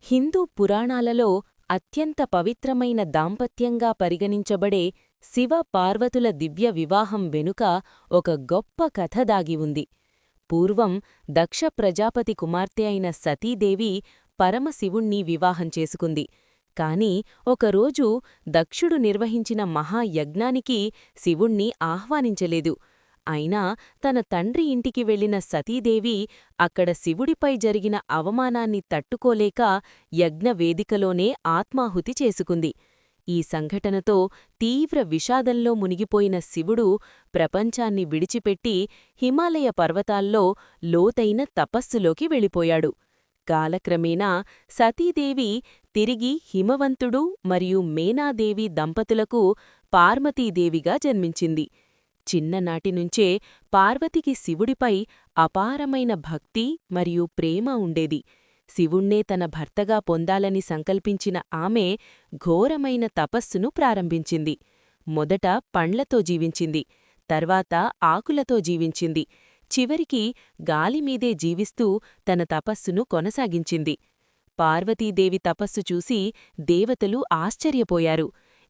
హిందూ పురాణాలలో అత్యంత పవిత్రమైన దాంపత్యంగా పరిగణించబడే శివ-పార్వతుల దివ్య వివాహం వెనుక ఒక గొప్ప కథ దాగి ఉంది. పూర్వం దక్ష ప్రజాపతి కుమార్తె అయిన సతీదేవి పరమశివుణ్ణి వివాహం చేసుకుంది. కాని ఒకరోజు దక్షుడు నిర్వహించిన మహాయజ్ఞానికి శివుణ్ణి ఆహ్వానించలేదు. అయినా తన తండ్రి ఇంటికి వెళ్లిన సతీదేవి అక్కడ శివుడిపై జరిగిన అవమానాన్ని తట్టుకోలేక యజ్ఞవేదికలోనే ఆత్మాహుతి చేసుకుంది. ఈ సంఘటనతో తీవ్ర విషాదంలో మునిగిపోయిన శివుడు ప్రపంచాన్ని విడిచిపెట్టి హిమాలయ పర్వతాల్లో లోతైన తపస్సులోకి వెళ్ళిపోయాడు. కాలక్రమేణా సతీదేవి తిరిగి హిమవంతుడు మరియు మేనాదేవి దంపతులకు పార్వతీదేవిగా జన్మించింది. చిన్ననాటినుంచే పార్వతికి శివుడిపై అపారమైన భక్తి మరియు ప్రేమ ఉండేది. శివుణ్ణే తన భర్తగా పొందాలని సంకల్పించిన ఆమె ఘోరమైన తపస్సును ప్రారంభించింది. మొదట పండ్లతో జీవించింది, తర్వాత ఆకులతో జీవించింది, చివరికి గాలిమీదే జీవిస్తూ తన తపస్సును కొనసాగించింది. పార్వతీదేవి తపస్సు చూసి దేవతలు ఆశ్చర్యపోయారు.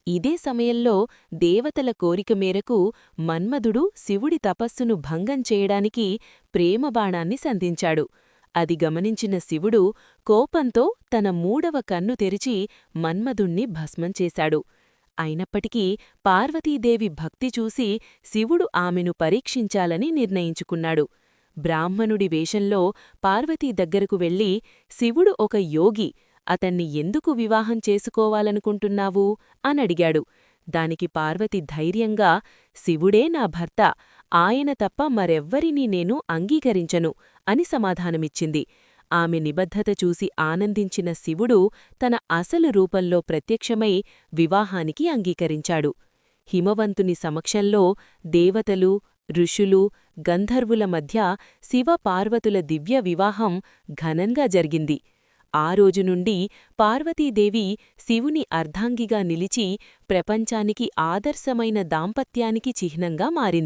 ఇదే సమయంలో దేవతల కోరిక మేరకు మన్మధుడు శివుడి తపస్సును భంగం చేయడానికి ప్రేమబాణాన్ని సంధించాడు. అది గమనించిన శివుడు కోపంతో తన మూడవ కన్ను తెరిచి మన్మధుణ్ణి భస్మం చేశాడు. అయినప్పటికీ పార్వతీదేవి భక్తి చూసి శివుడు ఆమెను పరీక్షించాలని నిర్ణయించుకున్నాడు. బ్రాహ్మణుడి వేషంలో పార్వతీ దగ్గరకు వెళ్లి, శివుడు ఒక యోగి, అతన్ని ఎందుకు వివాహం చేసుకోవాలనుకుంటున్నావు అనడిగాడు. దానికి పార్వతి ధైర్యంగా, శివుడే నా భర్త, ఆయన తప్ప మరెవ్వరినీ నేను అంగీకరించను అని సమాధానమిచ్చింది. ఆమె నిబద్ధత చూసి ఆనందించిన శివుడు తన అసలు రూపంలో ప్రత్యక్షమై వివాహానికి అంగీకరించాడు. హిమవంతుని సమక్షంలో దేవతలు, ఋషులు, గంధర్వుల మధ్య శివ-పార్వతుల దివ్య వివాహం ఘనంగా జరిగింది. ఆ రోజు నుండి పార్వతీదేవి శివుని అర్ధాంగిగా నిలిచి ప్రపంచానికి ఆదర్శమైన దాంపత్యానికి చిహ్నంగా మారింది.